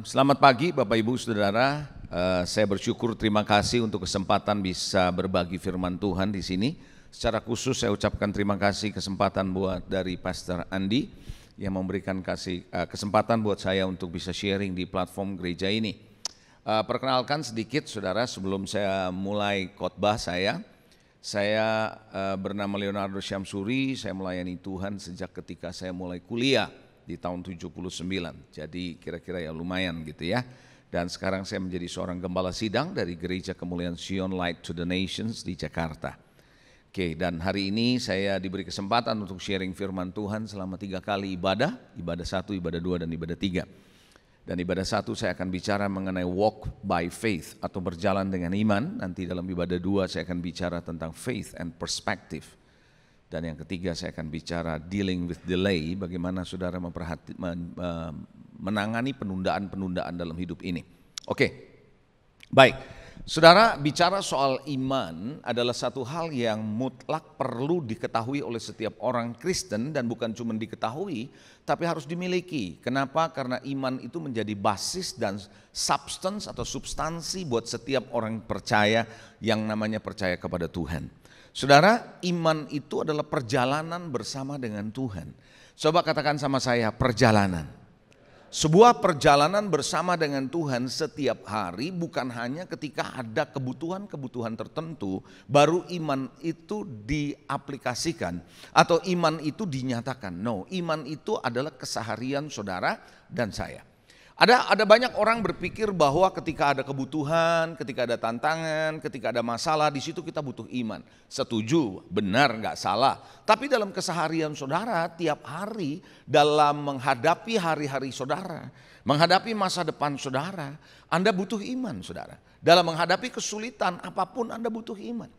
Selamat pagi Bapak Ibu Saudara. Saya bersyukur, terima kasih untuk kesempatan bisa berbagi firman Tuhan di sini. Secara khusus saya ucapkan terima kasih kesempatan buat dari Pastor Andi yang memberikan kesempatan buat saya untuk bisa sharing di platform gereja ini. Perkenalkan sedikit Saudara sebelum saya mulai khotbah saya bernama Leonardo Syamsuri. Saya melayani Tuhan sejak ketika saya mulai kuliah di tahun 79, jadi kira-kira ya lumayan gitu ya. Dan sekarang saya menjadi seorang gembala sidang dari Gereja Kemuliaan Zion Light to the Nations di Jakarta. Oke, dan hari ini saya diberi kesempatan untuk sharing firman Tuhan selama 3 kali ibadah 1, ibadah 2, dan ibadah 3. Dan ibadah 1 saya akan bicara mengenai walk by faith atau berjalan dengan iman. Nanti dalam ibadah 2 saya akan bicara tentang faith and perspective. Dan yang ketiga saya akan bicara dealing with delay, bagaimana saudara menangani penundaan-penundaan dalam hidup ini. Oke, baik. Saudara, bicara soal iman adalah satu hal yang mutlak perlu diketahui oleh setiap orang Kristen, dan bukan cuma diketahui, tapi harus dimiliki. Kenapa? Karena iman itu menjadi basis dan substance atau substansi buat setiap orang percaya yang namanya percaya kepada Tuhan. Saudara, iman itu adalah perjalanan bersama dengan Tuhan. Coba katakan sama saya, perjalanan. Sebuah perjalanan bersama dengan Tuhan setiap hari, bukan hanya ketika ada kebutuhan-kebutuhan tertentu, baru iman itu diaplikasikan atau iman itu dinyatakan. No, iman itu adalah keseharian saudara dan saya. Ada banyak orang berpikir bahwa ketika ada kebutuhan, ketika ada tantangan, ketika ada masalah, di situ kita butuh iman. Setuju, benar, nggak salah. Tapi dalam keseharian saudara, tiap hari dalam menghadapi hari-hari saudara, menghadapi masa depan saudara, Anda butuh iman saudara. Dalam menghadapi kesulitan apapun Anda butuh iman.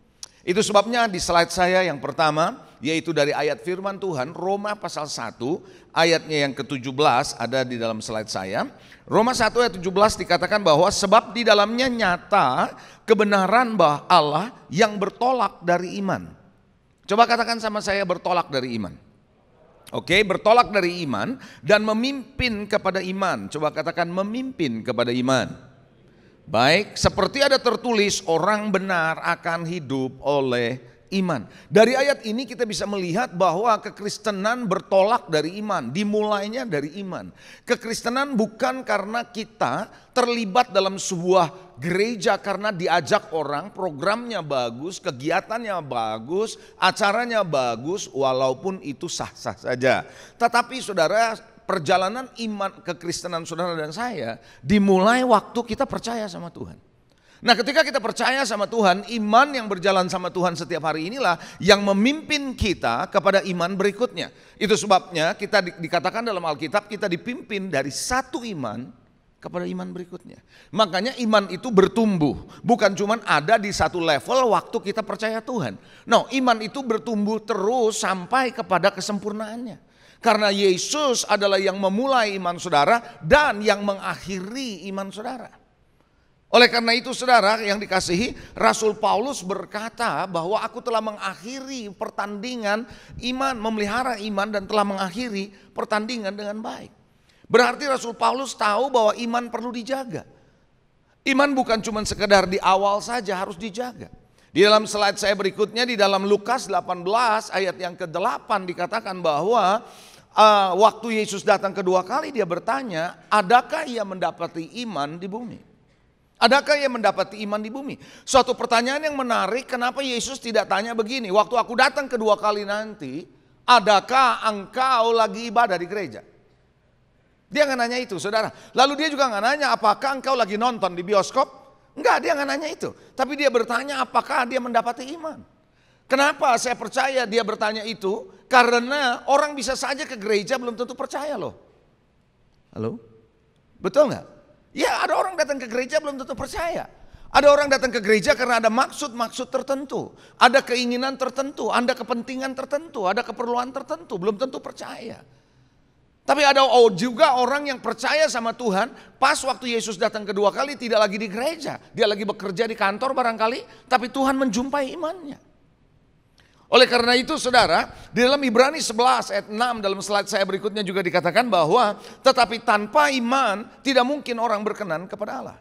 Itu sebabnya di slide saya yang pertama, yaitu dari ayat firman Tuhan, Roma pasal 1, ayatnya yang ke-17 ada di dalam slide saya. Roma 1 ayat 17 dikatakan bahwa sebab di dalamnya nyata kebenaran bahwa Allah yang bertolak dari iman. Coba katakan sama saya, bertolak dari iman. Oke, bertolak dari iman dan memimpin kepada iman. Coba katakan memimpin kepada iman. Baik, seperti ada tertulis, orang benar akan hidup oleh iman. Dari ayat ini kita bisa melihat bahwa kekristenan bertolak dari iman, dimulainya dari iman. Kekristenan bukan karena kita terlibat dalam sebuah gereja karena diajak orang, programnya bagus, kegiatannya bagus, acaranya bagus, walaupun itu sah-sah saja. Tetapi saudara, perjalanan iman kekristenan saudara dan saya dimulai waktu kita percaya sama Tuhan. Nah, ketika kita percaya sama Tuhan, iman yang berjalan sama Tuhan setiap hari inilah yang memimpin kita kepada iman berikutnya. Itu sebabnya kita dikatakan dalam Alkitab kita dipimpin dari satu iman kepada iman berikutnya. Makanya iman itu bertumbuh, bukan cuma ada di satu level waktu kita percaya Tuhan. No, iman itu bertumbuh terus sampai kepada kesempurnaannya. Karena Yesus adalah yang memulai iman saudara dan yang mengakhiri iman saudara. Oleh karena itu saudara yang dikasihi, Rasul Paulus berkata bahwa aku telah mengakhiri pertandingan iman, memelihara iman dan telah mengakhiri pertandingan dengan baik. Berarti Rasul Paulus tahu bahwa iman perlu dijaga. Iman bukan cuma sekedar di awal saja, harus dijaga. Di dalam slide saya berikutnya, di dalam Lukas 18 ayat yang ke-8 dikatakan bahwa waktu Yesus datang kedua kali dia bertanya, adakah ia mendapati iman di bumi? Adakah ia mendapati iman di bumi? Suatu pertanyaan yang menarik, kenapa Yesus tidak tanya begini, waktu aku datang kedua kali nanti, adakah engkau lagi ibadah di gereja? Dia nggak nanya itu saudara. Lalu dia juga nggak nanya apakah engkau lagi nonton di bioskop? Enggak, dia nggak nanya itu. Tapi dia bertanya apakah dia mendapati iman. Kenapa saya percaya dia bertanya itu? Karena orang bisa saja ke gereja belum tentu percaya loh. Halo? Betul nggak? Ya, ada orang datang ke gereja belum tentu percaya. Ada orang datang ke gereja karena ada maksud-maksud tertentu. Ada keinginan tertentu, ada kepentingan tertentu, ada keperluan tertentu. Belum tentu percaya. Tapi ada juga orang yang percaya sama Tuhan, pas waktu Yesus datang kedua kali tidak lagi di gereja. Dia lagi bekerja di kantor barangkali, tapi Tuhan menjumpai imannya. Oleh karena itu saudara, di dalam Ibrani 11 ayat 6 dalam slide saya berikutnya juga dikatakan bahwa tetapi tanpa iman tidak mungkin orang berkenan kepada Allah.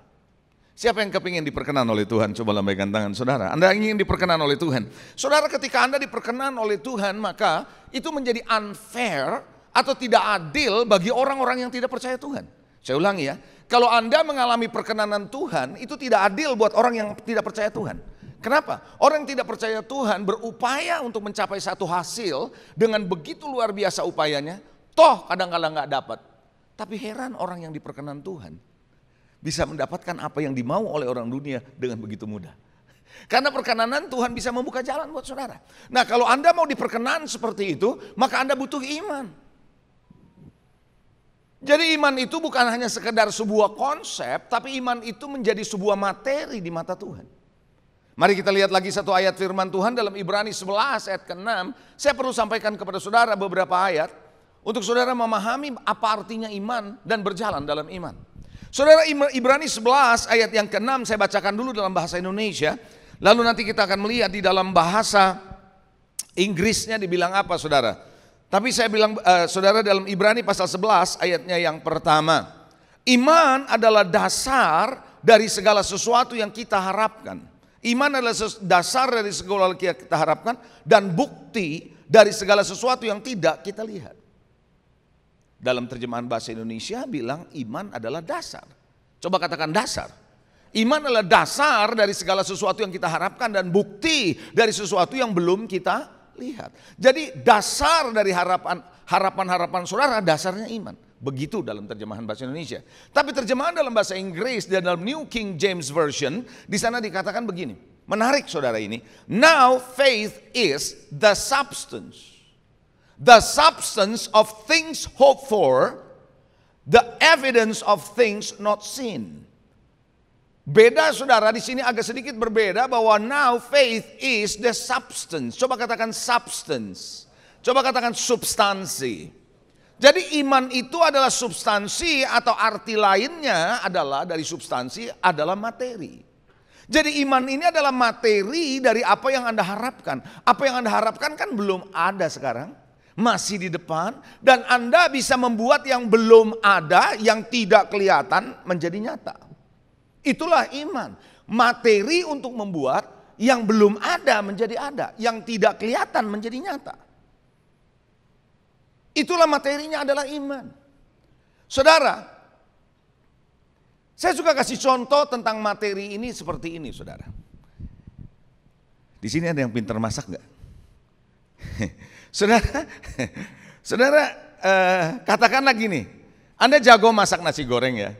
Siapa yang kepingin diperkenan oleh Tuhan? Coba lambaikan tangan saudara. Anda ingin diperkenan oleh Tuhan. Saudara, ketika Anda diperkenan oleh Tuhan, maka itu menjadi unfair atau tidak adil bagi orang-orang yang tidak percaya Tuhan. Saya ulangi ya, kalau Anda mengalami perkenanan Tuhan, itu tidak adil buat orang yang tidak percaya Tuhan. Kenapa? Orang yang tidak percaya Tuhan berupaya untuk mencapai satu hasil dengan begitu luar biasa upayanya, toh kadang-kadang nggak dapat. Tapi heran orang yang diperkenan Tuhan bisa mendapatkan apa yang dimau oleh orang dunia dengan begitu mudah. Karena perkenanan Tuhan bisa membuka jalan buat saudara. Nah, kalau Anda mau diperkenan seperti itu, maka Anda butuh iman. Jadi iman itu bukan hanya sekedar sebuah konsep, tapi iman itu menjadi sebuah materi di mata Tuhan. Mari kita lihat lagi satu ayat firman Tuhan dalam Ibrani 11 ayat ke-6. Saya perlu sampaikan kepada saudara beberapa ayat untuk saudara memahami apa artinya iman dan berjalan dalam iman. Saudara, Ibrani 11 ayat yang ke-6 saya bacakan dulu dalam bahasa Indonesia. Lalu nanti kita akan melihat di dalam bahasa Inggrisnya dibilang apa saudara. Tapi saya bilang saudara, dalam Ibrani pasal 11 ayatnya yang pertama. Iman adalah dasar dari segala sesuatu yang kita harapkan. Iman adalah dasar dari segala yang kita harapkan dan bukti dari segala sesuatu yang tidak kita lihat. Dalam terjemahan bahasa Indonesia bilang iman adalah dasar. Coba katakan dasar. Iman adalah dasar dari segala sesuatu yang kita harapkan dan bukti dari sesuatu yang belum kita lihat. Jadi dasar dari harapan saudara dasarnya iman. Begitu dalam terjemahan bahasa Indonesia. Tapi terjemahan dalam bahasa Inggris dan dalam New King James Version di sana dikatakan begini. Menarik saudara ini. Now faith is the substance. The substance of things hoped for, the evidence of things not seen. Beda saudara, di sini agak sedikit berbeda bahwa now faith is the substance. Coba katakan substance. Coba katakan substansi. Jadi iman itu adalah substansi atau arti lainnya adalah dari substansi adalah materi. Jadi iman ini adalah materi dari apa yang Anda harapkan. Apa yang Anda harapkan kan belum ada sekarang. Masih di depan. Dan Anda bisa membuat yang belum ada, yang tidak kelihatan menjadi nyata. Itulah iman. Materi untuk membuat yang belum ada menjadi ada. Yang tidak kelihatan menjadi nyata. Itulah materinya adalah iman. Saudara, saya suka kasih contoh tentang materi ini seperti ini saudara. Di sini ada yang pintar masak nggak? Saudara, katakanlah gini, Anda jago masak nasi goreng ya.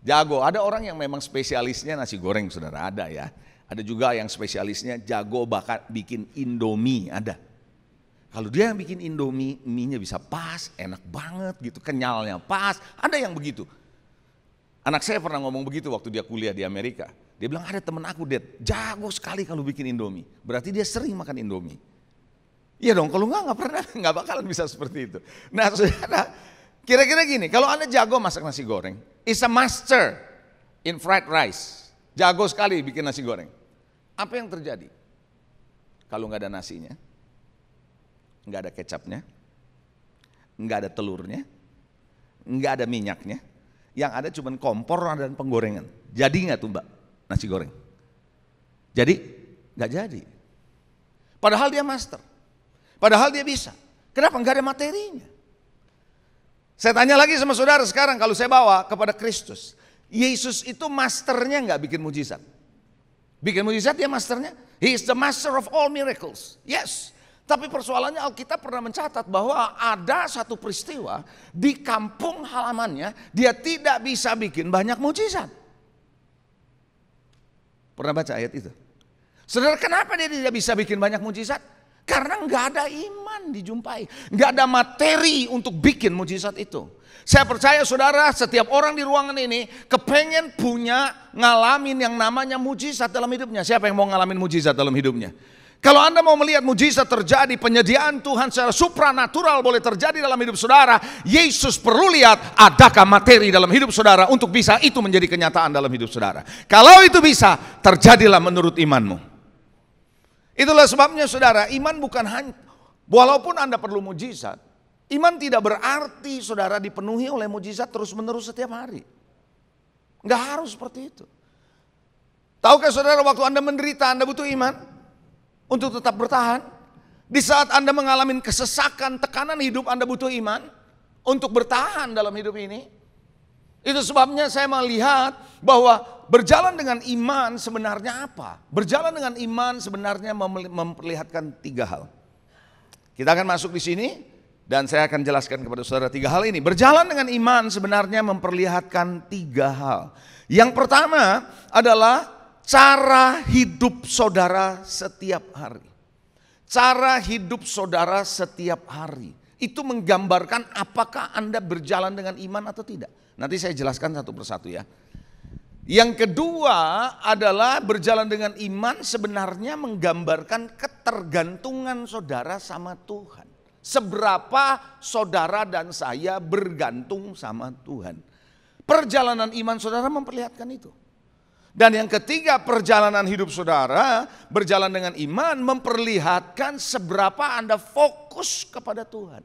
Jago, ada orang yang memang spesialisnya nasi goreng saudara, ada ya. Ada juga yang spesialisnya jago bikin Indomie, ada. Kalau dia yang bikin Indomie, mie-nya bisa pas, enak banget gitu, kenyalnya pas, ada yang begitu. Anak saya pernah ngomong begitu waktu dia kuliah di Amerika. Dia bilang ada temen aku, Dad, jago sekali kalau bikin Indomie. Berarti dia sering makan Indomie. Iya dong, kalau nggak bakalan bisa seperti itu. Nah saudara, kira-kira gini, kalau Anda jago masak nasi goreng, is a master in fried rice. Jago sekali bikin nasi goreng. Apa yang terjadi? Kalau nggak ada nasinya, nggak ada kecapnya, nggak ada telurnya, nggak ada minyaknya, yang ada cuma kompor dan penggorengan. Jadi nggak tuh mbak nasi goreng? Jadi nggak jadi. Padahal dia master, padahal dia bisa. Kenapa nggak ada materinya? Saya tanya lagi sama saudara sekarang, kalau saya bawa kepada Kristus, Yesus itu masternya nggak bikin mujizat? Bikin mujizat dia masternya. He is the master of all miracles. Yes. Tapi persoalannya Alkitab pernah mencatat bahwa ada satu peristiwa di kampung halamannya dia tidak bisa bikin banyak mujizat. Pernah baca ayat itu? Saudara, kenapa dia tidak bisa bikin banyak mujizat? Karena nggak ada iman dijumpai, nggak ada materi untuk bikin mujizat itu. Saya percaya saudara, setiap orang di ruangan ini kepengen punya ngalamin yang namanya mujizat dalam hidupnya. Siapa yang mau ngalamin mujizat dalam hidupnya? Kalau Anda mau melihat mujizat terjadi, penyediaan Tuhan secara supranatural boleh terjadi dalam hidup saudara, Yesus perlu lihat adakah materi dalam hidup saudara untuk bisa itu menjadi kenyataan dalam hidup saudara. Kalau itu bisa, terjadilah menurut imanmu. Itulah sebabnya saudara, iman bukan hanya, walaupun Anda perlu mujizat, iman tidak berarti saudara dipenuhi oleh mujizat terus-menerus setiap hari. Enggak harus seperti itu. Tahukah saudara, waktu Anda menderita, Anda butuh iman untuk tetap bertahan. Di saat Anda mengalami kesesakan, tekanan hidup, Anda butuh iman untuk bertahan dalam hidup ini. Itu sebabnya saya melihat bahwa berjalan dengan iman sebenarnya apa? Berjalan dengan iman sebenarnya memperlihatkan 3 hal. Kita akan masuk di sini dan saya akan jelaskan kepada saudara 3 hal ini. Berjalan dengan iman sebenarnya memperlihatkan 3 hal. Yang pertama adalah cara hidup saudara setiap hari. Cara hidup saudara setiap hari. Itu menggambarkan apakah Anda berjalan dengan iman atau tidak. Nanti saya jelaskan satu persatu ya. Yang kedua adalah berjalan dengan iman sebenarnya menggambarkan ketergantungan saudara sama Tuhan. Seberapa saudara dan saya bergantung sama Tuhan. Perjalanan iman saudara memperlihatkan itu. Dan yang ketiga, perjalanan hidup saudara berjalan dengan iman memperlihatkan seberapa Anda fokus kepada Tuhan.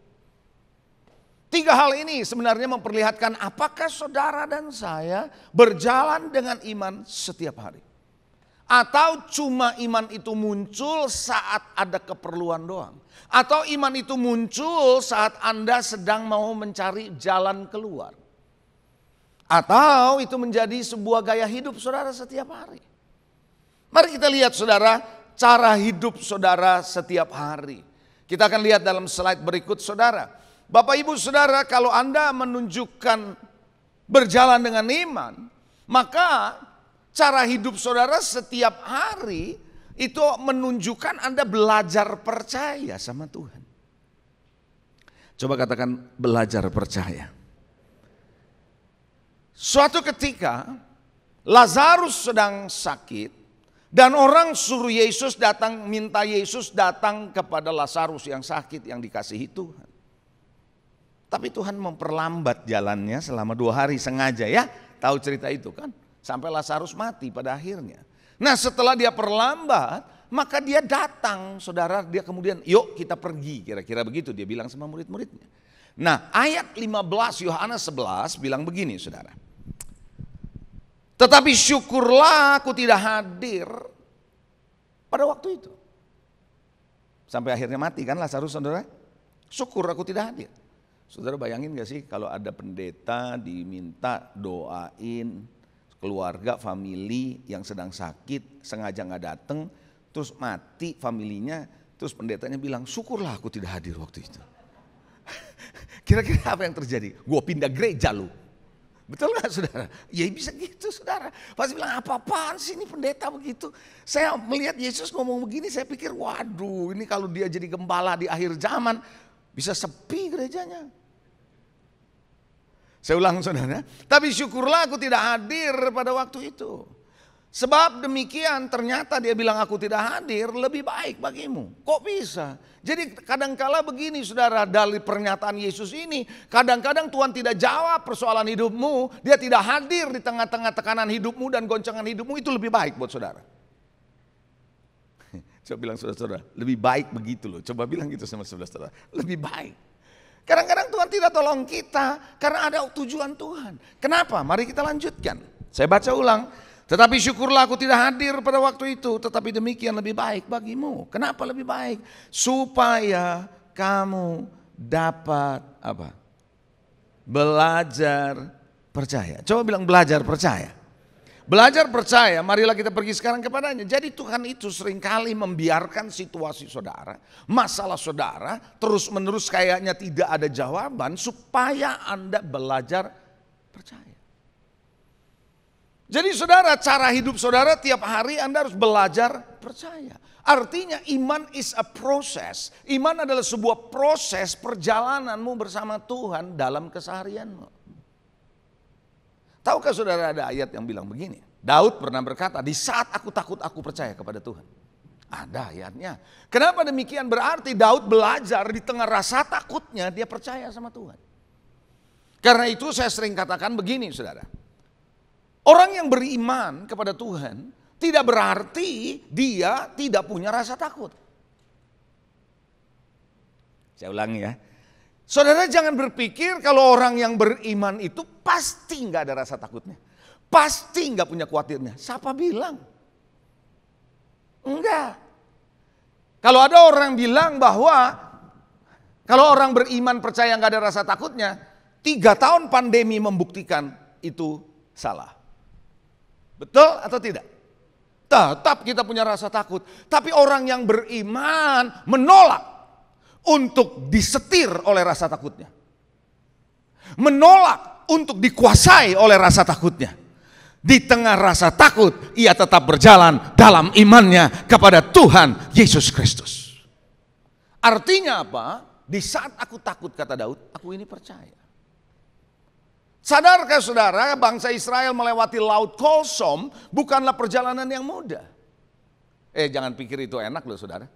3 hal ini sebenarnya memperlihatkan apakah saudara dan saya berjalan dengan iman setiap hari. Atau cuma iman itu muncul saat ada keperluan doang. Atau iman itu muncul saat Anda sedang mau mencari jalan keluar. Atau itu menjadi sebuah gaya hidup saudara setiap hari. Mari kita lihat saudara, cara hidup saudara setiap hari. Kita akan lihat dalam slide berikut saudara. Bapak ibu saudara, kalau Anda menunjukkan berjalan dengan iman, maka cara hidup saudara setiap hari itu menunjukkan Anda belajar percaya sama Tuhan. Coba katakan belajar percaya. Suatu ketika Lazarus sedang sakit dan orang suruh Yesus datang, minta Yesus datang kepada Lazarus yang sakit yang dikasihi Tuhan. Tapi Tuhan memperlambat jalannya selama 2 hari sengaja ya. Tahu cerita itu kan? Sampai Lazarus mati pada akhirnya. Nah setelah dia perlambat, maka dia datang saudara, dia kemudian yuk kita pergi, kira-kira begitu dia bilang sama murid-muridnya. Nah ayat 15 Yohanes 11 bilang begini saudara. Tetapi syukurlah aku tidak hadir pada waktu itu. Sampai akhirnya mati kan Lazarus saudara. Syukur aku tidak hadir. Saudara bayangin gak sih kalau ada pendeta diminta doain keluarga, famili yang sedang sakit, sengaja gak datang, terus mati familinya, terus pendetanya bilang syukurlah aku tidak hadir waktu itu. Kira-kira apa yang terjadi? Gua pindah gereja lu. Betul gak saudara? Ya bisa gitu saudara. Pasti bilang apa-apaan sih ini pendeta begitu. Saya melihat Yesus ngomong begini saya pikir waduh ini kalau dia jadi gembala di akhir zaman bisa sepi gerejanya. Saya ulang saudara. Tapi syukurlah aku tidak hadir pada waktu itu. Sebab demikian ternyata dia bilang aku tidak hadir lebih baik bagimu. Kok bisa? Jadi kadangkala begini saudara, dari pernyataan Yesus ini kadang-kadang Tuhan tidak jawab persoalan hidupmu. Dia tidak hadir di tengah-tengah tekanan hidupmu dan goncangan hidupmu, itu lebih baik buat saudara. Coba bilang saudara-saudara, lebih baik begitu loh. Coba bilang gitu sama saudara-saudara, lebih baik. Kadang-kadang Tuhan tidak tolong kita karena ada tujuan Tuhan. Kenapa? Mari kita lanjutkan. Saya baca ulang. Tetapi syukurlah aku tidak hadir pada waktu itu, tetapi demikian lebih baik bagimu. Kenapa lebih baik? Supaya kamu dapat apa? Belajar percaya. Coba bilang belajar percaya. Belajar percaya, marilah kita pergi sekarang kepadanya. Jadi Tuhan itu seringkali membiarkan situasi saudara, masalah saudara, terus menerus kayaknya tidak ada jawaban supaya Anda belajar percaya. Jadi saudara, cara hidup saudara tiap hari Anda harus belajar percaya. Artinya iman is a process. Iman adalah sebuah proses perjalananmu bersama Tuhan dalam keseharianmu. Tahukah saudara ada ayat yang bilang begini? Daud pernah berkata, di saat aku takut aku percaya kepada Tuhan. Ada ayatnya. Kenapa demikian? Berarti Daud belajar di tengah rasa takutnya dia percaya sama Tuhan. Karena itu saya sering katakan begini saudara. Orang yang beriman kepada Tuhan tidak berarti dia tidak punya rasa takut. Saya ulangi ya. Saudara jangan berpikir kalau orang yang beriman itu pasti nggak ada rasa takutnya. Pasti nggak punya khawatirnya. Siapa bilang? Enggak. Kalau ada orang bilang bahwa kalau orang beriman percaya nggak ada rasa takutnya, 3 tahun pandemi membuktikan itu salah. Betul atau tidak? Tetap kita punya rasa takut. Tapi orang yang beriman menolak untuk disetir oleh rasa takutnya. Menolak untuk dikuasai oleh rasa takutnya. Di tengah rasa takut, ia tetap berjalan dalam imannya kepada Tuhan Yesus Kristus. Artinya apa? Di saat aku takut, kata Daud, aku ini percaya. Sadarkah saudara, bangsa Israel melewati laut Kolsom bukanlah perjalanan yang mudah. Jangan pikir itu enak loh saudara.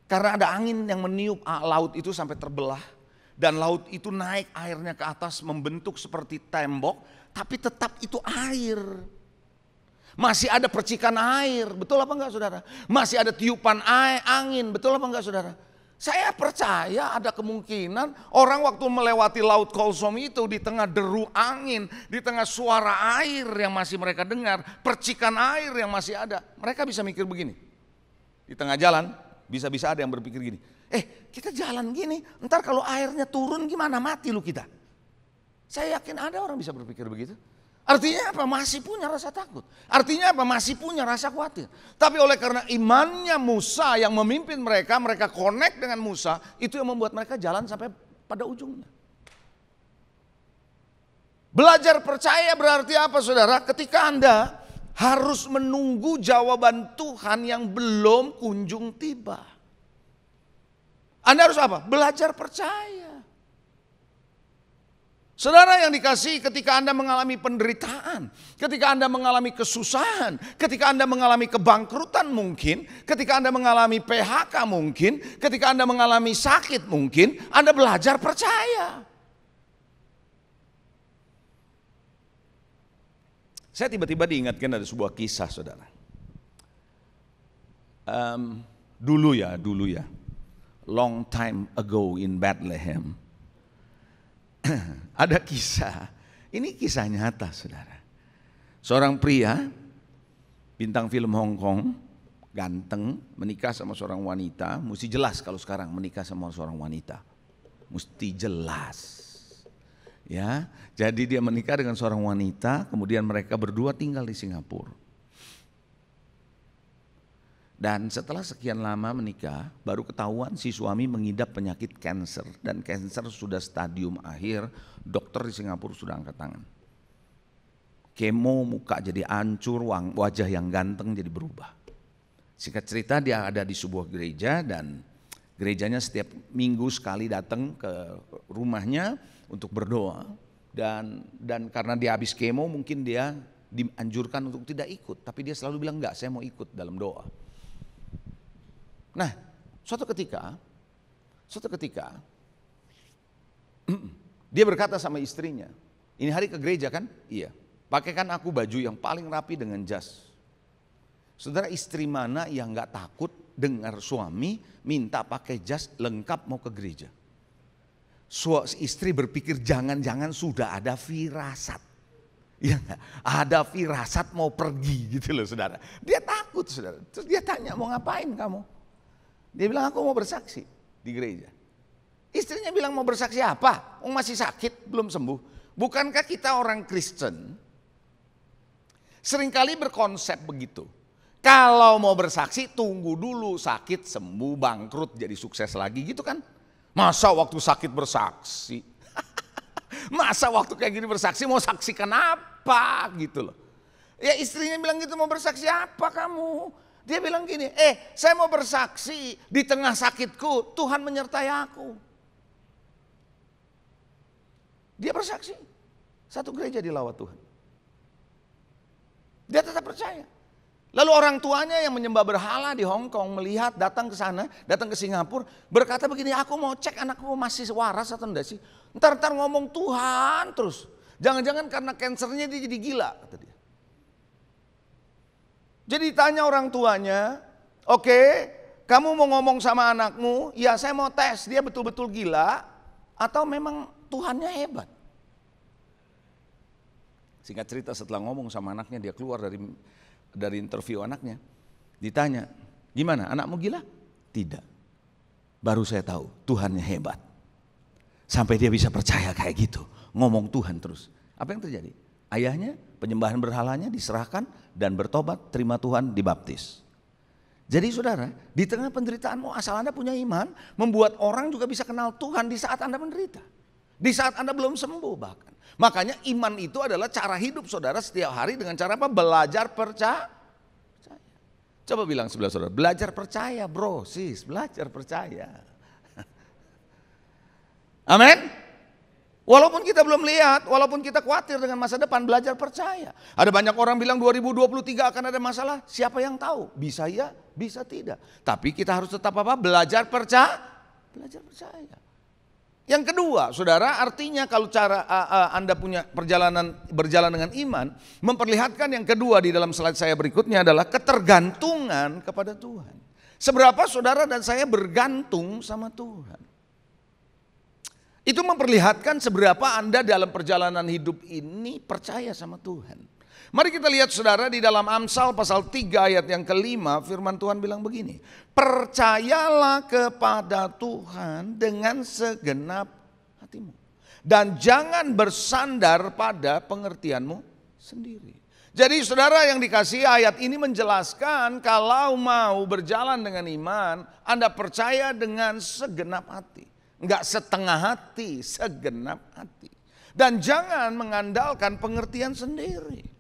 Karena ada angin yang meniup laut itu sampai terbelah. Dan laut itu naik airnya ke atas membentuk seperti tembok. Tapi tetap itu air. Masih ada percikan air, betul apa enggak saudara? Masih ada tiupan angin, betul apa enggak saudara? Saya percaya ada kemungkinan orang waktu melewati laut Kolsom itu di tengah deru angin, di tengah suara air yang masih mereka dengar, percikan air yang masih ada. Mereka bisa mikir begini, di tengah jalan bisa-bisa ada yang berpikir gini, kita jalan gini, ntar kalau airnya turun gimana, mati lu kita. Saya yakin ada orang bisa berpikir begitu. Artinya apa? Masih punya rasa takut. Artinya apa? Masih punya rasa khawatir. Tapi oleh karena imannya Musa yang memimpin mereka, mereka connect dengan Musa, itu yang membuat mereka jalan sampai pada ujungnya. Belajar percaya berarti apa saudara? Ketika Anda harus menunggu jawaban Tuhan yang belum kunjung tiba. Anda harus apa? Belajar percaya. Saudara yang dikasihi, ketika Anda mengalami penderitaan, ketika Anda mengalami kesusahan, ketika Anda mengalami kebangkrutan mungkin, ketika Anda mengalami PHK mungkin, ketika Anda mengalami sakit mungkin, Anda belajar percaya. Saya tiba-tiba diingatkan ada sebuah kisah saudara. Dulu ya, long time ago in Bethlehem. Ada kisah, ini kisah nyata saudara. Seorang pria, bintang film Hong Kong, ganteng, menikah sama seorang wanita. Mesti jelas kalau sekarang menikah sama seorang wanita, mesti jelas. Ya, jadi dia menikah dengan seorang wanita, kemudian mereka berdua tinggal di Singapura. Dan setelah sekian lama menikah, baru ketahuan si suami mengidap penyakit kanker. Dan kanker sudah stadium akhir, dokter di Singapura sudah angkat tangan. Kemo, muka jadi hancur, wajah yang ganteng jadi berubah. Singkat cerita dia ada di sebuah gereja dan gerejanya setiap minggu sekali datang ke rumahnya untuk berdoa. Dan karena dia habis kemo mungkin dia dianjurkan untuk tidak ikut. Tapi dia selalu bilang enggak, saya mau ikut dalam doa. Nah, suatu ketika dia berkata sama istrinya, ini hari ke gereja kan? Iya. Pakaikan aku baju yang paling rapi dengan jas. Saudara, istri mana yang gak takut dengar suami minta pakai jas lengkap mau ke gereja? Istri berpikir jangan-jangan sudah ada firasat. Ya, ada firasat mau pergi gitu loh saudara. Dia takut saudara. Terus dia tanya, mau ngapain kamu? Dia bilang, aku mau bersaksi di gereja. Istrinya bilang, mau bersaksi apa? Masih sakit, belum sembuh. Bukankah kita orang Kristen seringkali berkonsep begitu? Kalau mau bersaksi, tunggu dulu sakit, sembuh, bangkrut, jadi sukses lagi gitu kan? Masa waktu sakit bersaksi? Masa waktu kayak gini bersaksi, mau saksikan apa gitu loh. Ya istrinya bilang gitu, mau bersaksi apa kamu? Dia bilang gini, saya mau bersaksi di tengah sakitku, Tuhan menyertai aku. Dia bersaksi, satu gereja dilawat Tuhan. Dia tetap percaya. Lalu orang tuanya yang menyembah berhala di Hong Kong melihat datang ke sana, datang ke Singapura, berkata begini, aku mau cek anakku masih waras atau enggak sih. Ntar ngomong Tuhan terus. Jangan-jangan karena kansernya dia jadi gila, kata dia. Jadi tanya orang tuanya, oke, kamu mau ngomong sama anakmu, ya saya mau tes dia betul-betul gila atau memang Tuhannya hebat. Singkat cerita setelah ngomong sama anaknya, dia keluar dari interview anaknya. Ditanya, gimana anakmu gila? Tidak. Baru saya tahu Tuhannya hebat. Sampai dia bisa percaya kayak gitu. Ngomong Tuhan terus. Apa yang terjadi? Ayahnya, penyembahan berhalanya diserahkan dan bertobat, terima Tuhan, dibaptis. Jadi saudara, di tengah penderitaanmu asal Anda punya iman, membuat orang juga bisa kenal Tuhan di saat Anda menderita. Di saat Anda belum sembuh bahkan. Makanya iman itu adalah cara hidup saudara setiap hari dengan cara apa? Belajar percaya. Coba bilang sebelah saudara, belajar percaya bro, sis, belajar percaya. Amin. Walaupun kita belum lihat, walaupun kita khawatir dengan masa depan, belajar percaya. Ada banyak orang bilang 2023 akan ada masalah, siapa yang tahu? Bisa ya, bisa tidak. Tapi kita harus tetap apa? Belajar percaya. Belajar percaya. Yang kedua, saudara, artinya kalau cara Anda punya berjalan dengan iman, memperlihatkan yang kedua di dalam slide saya berikutnya adalah ketergantungan kepada Tuhan. Seberapa saudara dan saya bergantung sama Tuhan. Itu memperlihatkan seberapa Anda dalam perjalanan hidup ini percaya sama Tuhan. Mari kita lihat saudara di dalam Amsal pasal 3 ayat yang kelima, firman Tuhan bilang begini. Percayalah kepada Tuhan dengan segenap hatimu. Dan jangan bersandar pada pengertianmu sendiri. Jadi saudara yang dikasihi, ayat ini menjelaskan kalau mau berjalan dengan iman, Anda percaya dengan segenap hati. Enggak setengah hati, segenap hati. Dan jangan mengandalkan pengertian sendiri.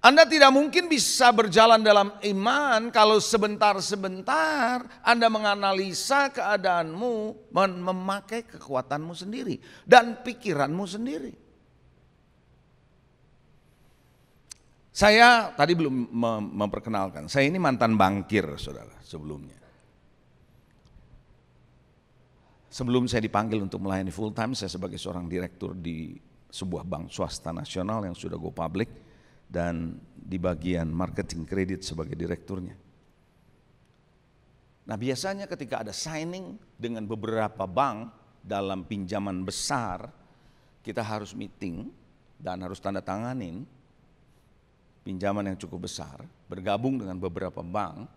Anda tidak mungkin bisa berjalan dalam iman kalau sebentar-sebentar Anda menganalisa keadaanmu, memakai kekuatanmu sendiri dan pikiranmu sendiri. Saya tadi belum memperkenalkan, saya ini mantan bankir saudara sebelumnya. Sebelum saya dipanggil untuk melayani full time, saya sebagai seorang direktur di sebuah bank swasta nasional yang sudah go public. Dan di bagian marketing kredit sebagai direkturnya. Nah biasanya ketika ada signing dengan beberapa bank dalam pinjaman besar, kita harus meeting dan harus tanda tanganin pinjaman yang cukup besar, bergabung dengan beberapa bank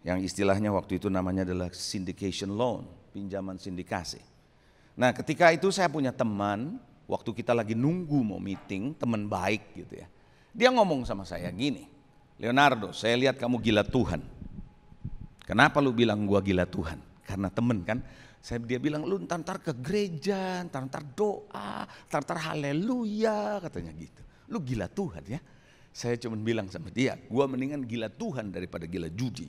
yang istilahnya waktu itu namanya adalah syndication loan, pinjaman sindikasi. Nah ketika itu saya punya teman, waktu kita lagi nunggu mau meeting, teman baik gitu ya. Dia ngomong sama saya gini, Leonardo, saya lihat kamu gila Tuhan. Kenapa lu bilang gua gila Tuhan? Karena temen kan, dia bilang lu ntar ke gereja, ntar doa, ntar haleluya, katanya gitu. Lu gila Tuhan ya. Saya cuma bilang sama dia, gua mendingan gila Tuhan daripada gila judi.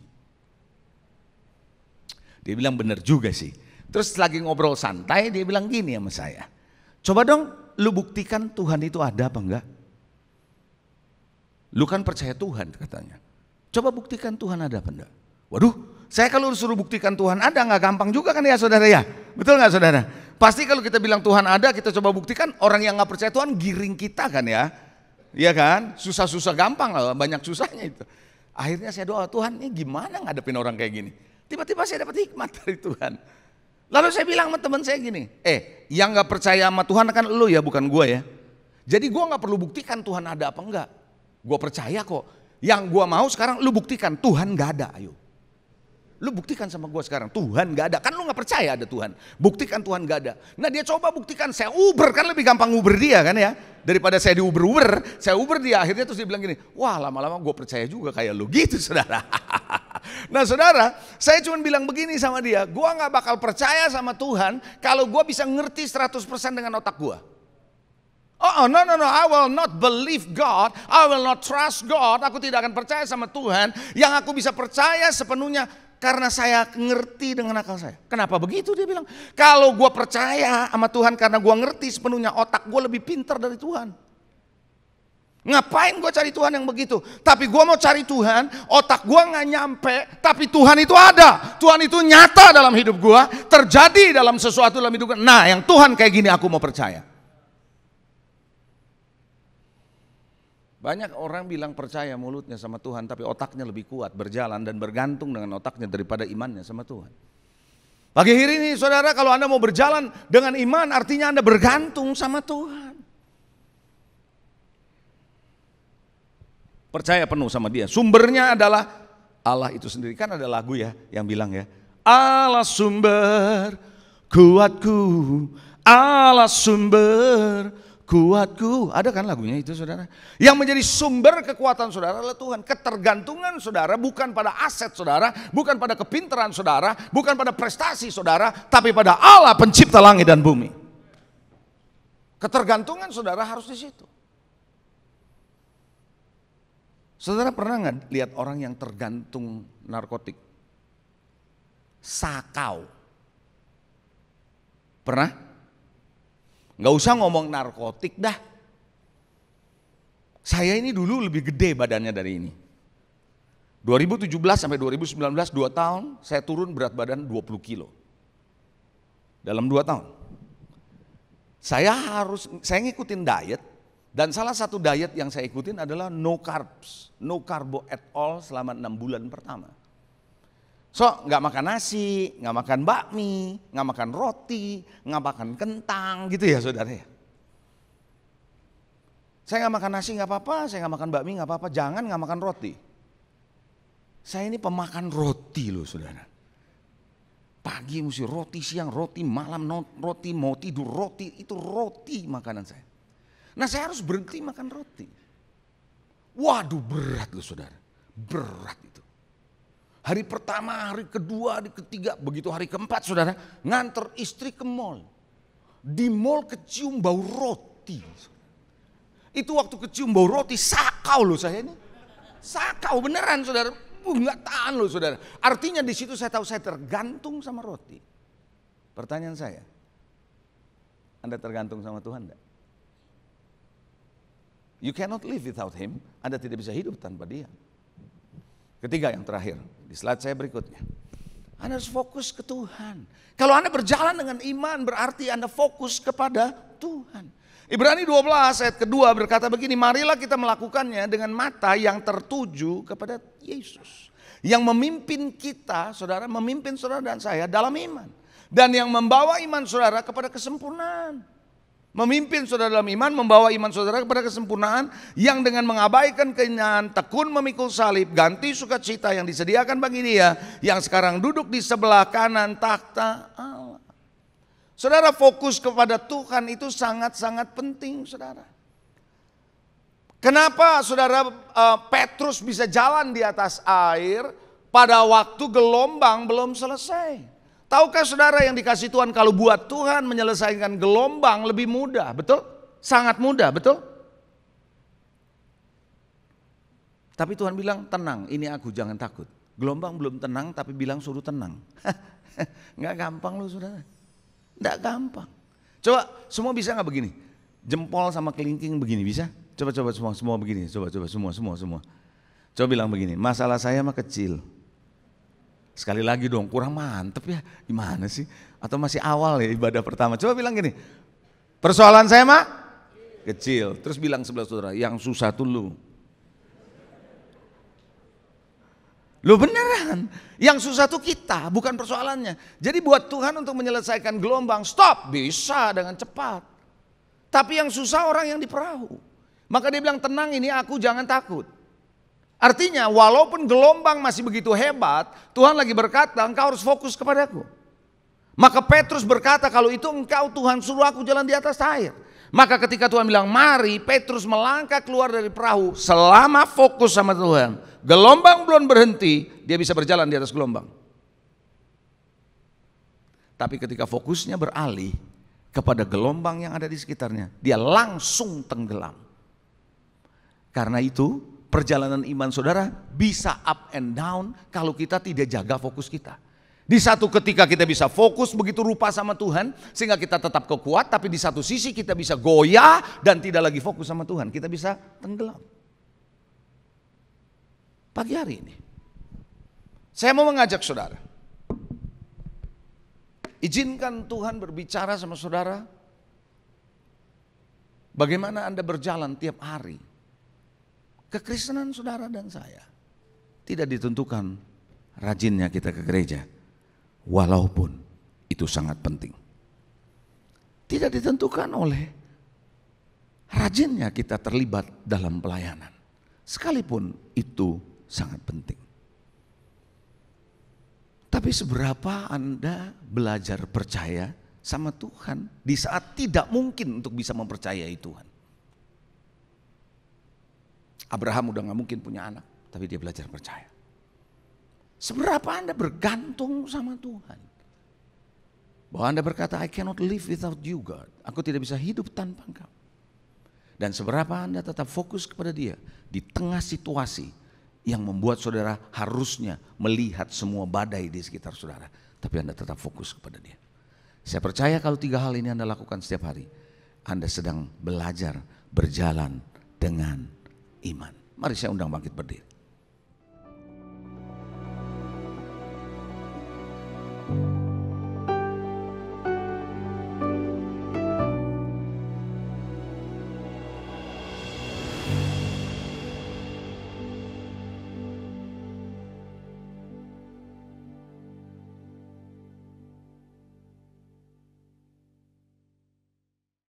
Dia bilang bener juga sih. Terus lagi ngobrol santai, dia bilang gini sama saya. Coba dong lu buktikan Tuhan itu ada apa enggak? Lu kan percaya Tuhan katanya. Coba buktikan Tuhan ada apa enggak? Waduh, saya kalau suruh buktikan Tuhan ada nggak gampang juga kan ya saudara ya? Betul nggak saudara? Pasti kalau kita bilang Tuhan ada, kita coba buktikan, orang yang nggak percaya Tuhan giring kita kan ya? Iya kan? Susah-susah gampang lah, banyak susahnya itu. Akhirnya saya doa, Tuhan ini gimana ngadepin orang kayak gini? Tiba-tiba saya dapat hikmat dari Tuhan. Lalu saya bilang sama teman saya gini, yang gak percaya sama Tuhan kan lu ya, bukan gue ya. Jadi gue gak perlu buktikan Tuhan ada apa enggak. Gue percaya kok. Yang gue mau sekarang lu buktikan Tuhan gak ada, ayo. Lu buktikan sama gue sekarang, Tuhan gak ada. Kan lu gak percaya ada Tuhan. Buktikan Tuhan gak ada. Nah dia coba buktikan, saya Uber, kan lebih gampang Uber dia kan ya. Daripada saya di Uber, saya Uber dia. Akhirnya terus dia bilang gini, wah lama-lama gue percaya juga kayak lu gitu saudara. Nah saudara, saya cuma bilang begini sama dia, gue gak bakal percaya sama Tuhan kalau gue bisa ngerti 100% dengan otak gue. No, I will not believe God, I will not trust God, aku tidak akan percaya sama Tuhan. Yang aku bisa percaya sepenuhnya karena saya ngerti dengan akal saya. Kenapa begitu dia bilang, kalau gue percaya sama Tuhan karena gue ngerti sepenuhnya, otak gue lebih pintar dari Tuhan. Ngapain gue cari Tuhan yang begitu? Tapi gue mau cari Tuhan, otak gue gak nyampe, tapi Tuhan itu ada. Tuhan itu nyata dalam hidup gue, terjadi dalam sesuatu dalam hidup gue. Nah yang Tuhan kayak gini aku mau percaya. Banyak orang bilang percaya mulutnya sama Tuhan, tapi otaknya lebih kuat berjalan dan bergantung dengan otaknya daripada imannya sama Tuhan. Pagi hari ini saudara, kalau Anda mau berjalan dengan iman, artinya Anda bergantung sama Tuhan. Percaya penuh sama Dia. Sumbernya adalah Allah itu sendiri. Kan ada lagu ya yang bilang ya, Allah sumber kuatku, Allah sumber kuatku. Ada kan lagunya itu saudara. Yang menjadi sumber kekuatan saudara adalah Tuhan. Ketergantungan saudara bukan pada aset saudara, bukan pada kepintaran saudara, bukan pada prestasi saudara, tapi pada Allah pencipta langit dan bumi. Ketergantungan saudara harus di situ. Saudara pernah nggak lihat orang yang tergantung narkotik? Sakau. Pernah? Nggak usah ngomong narkotik dah. Saya ini dulu lebih gede badannya dari ini. 2017 sampai 2019 2 tahun saya turun berat badan 20 kilo. Dalam 2 tahun. Saya ngikutin diet, dan salah satu diet yang saya ikutin adalah no carbs, no carbo at all selama 6 bulan pertama. So, nggak makan nasi, nggak makan bakmi, nggak makan roti, nggak makan kentang, gitu ya saudara ya. Saya nggak makan nasi nggak apa-apa, saya nggak makan bakmi nggak apa-apa, jangan nggak makan roti. Saya ini pemakan roti loh saudara. Pagi mesti roti, siang roti, malam roti, mau tidur roti, itu roti makanan saya. Nah saya harus berhenti makan roti. Waduh berat loh saudara, berat itu. Hari pertama, hari kedua, hari ketiga, begitu hari keempat saudara, nganter istri ke mall. Di mall kecium bau roti. Itu waktu kecium bau roti, sakau loh saya ini. Sakau beneran saudara, nggak tahan loh saudara. Artinya di situ saya tahu saya tergantung sama roti. Pertanyaan saya, Anda tergantung sama Tuhan enggak? You cannot live without Him, Anda tidak bisa hidup tanpa Dia. Ketiga yang terakhir, di slide saya berikutnya. Anda harus fokus ke Tuhan. Kalau Anda berjalan dengan iman berarti Anda fokus kepada Tuhan. Ibrani 12 ayat kedua berkata begini, marilah kita melakukannya dengan mata yang tertuju kepada Yesus. Yang memimpin kita, saudara, memimpin saudara dan saya dalam iman. Dan yang membawa iman saudara kepada kesempurnaan. Memimpin saudara dalam iman, membawa iman saudara kepada kesempurnaan, yang dengan mengabaikan keinginan, tekun memikul salib, ganti sukacita yang disediakan bagi Dia, yang sekarang duduk di sebelah kanan takhta Allah. Saudara, fokus kepada Tuhan itu sangat-sangat penting saudara. Kenapa saudara Petrus bisa jalan di atas air pada waktu gelombang belum selesai? Tahukah saudara yang dikasih Tuhan kalau buat Tuhan menyelesaikan gelombang lebih mudah, betul? Sangat mudah, betul? Tapi Tuhan bilang tenang, ini aku jangan takut. Gelombang belum tenang tapi bilang suruh tenang. Nggak gampang loh saudara, nggak gampang. Coba semua bisa nggak begini? Jempol sama kelingking begini bisa? Coba semua begini, coba semua. Coba bilang begini, masalah saya mah kecil. Sekali lagi dong, kurang mantep ya, gimana sih? Atau masih awal ya ibadah pertama. Coba bilang gini, persoalan saya mah kecil. Terus bilang sebelah saudara, yang susah tuh lu. Lu beneran, yang susah tuh kita, bukan persoalannya. Jadi buat Tuhan untuk menyelesaikan gelombang, stop, bisa dengan cepat. Tapi yang susah orang yang di perahu. Maka dia bilang tenang ini aku, jangan takut. Artinya walaupun gelombang masih begitu hebat, Tuhan lagi berkata engkau harus fokus kepadaku. Maka Petrus berkata kalau itu engkau Tuhan suruh aku jalan di atas air. Maka ketika Tuhan bilang mari, Petrus melangkah keluar dari perahu selama fokus sama Tuhan. Gelombang belum berhenti, dia bisa berjalan di atas gelombang. Tapi ketika fokusnya beralih kepada gelombang yang ada di sekitarnya, dia langsung tenggelam. Karena itu perjalanan iman saudara bisa up and down kalau kita tidak jaga fokus kita. Di satu ketika kita bisa fokus begitu rupa sama Tuhan sehingga kita tetap kuat, tapi di satu sisi kita bisa goyah dan tidak lagi fokus sama Tuhan, kita bisa tenggelam. Pagi hari ini saya mau mengajak saudara, izinkan Tuhan berbicara sama saudara bagaimana Anda berjalan tiap hari Kekristenan saudara dan saya tidak ditentukan rajinnya kita ke gereja, walaupun itu sangat penting. Tidak ditentukan oleh rajinnya kita terlibat dalam pelayanan, sekalipun itu sangat penting. Tapi seberapa Anda belajar percaya sama Tuhan di saat tidak mungkin untuk bisa mempercayai Tuhan? Abraham udah gak mungkin punya anak, tapi dia belajar percaya. Seberapa Anda bergantung sama Tuhan? Bahwa Anda berkata, I cannot live without you God. Aku tidak bisa hidup tanpa Engkau. Dan seberapa Anda tetap fokus kepada Dia di tengah situasi yang membuat saudara harusnya melihat semua badai di sekitar saudara, tapi Anda tetap fokus kepada Dia. Saya percaya kalau 3 hal ini Anda lakukan setiap hari, Anda sedang belajar berjalan dengan iman. Mari saya undang bangkit berdiri.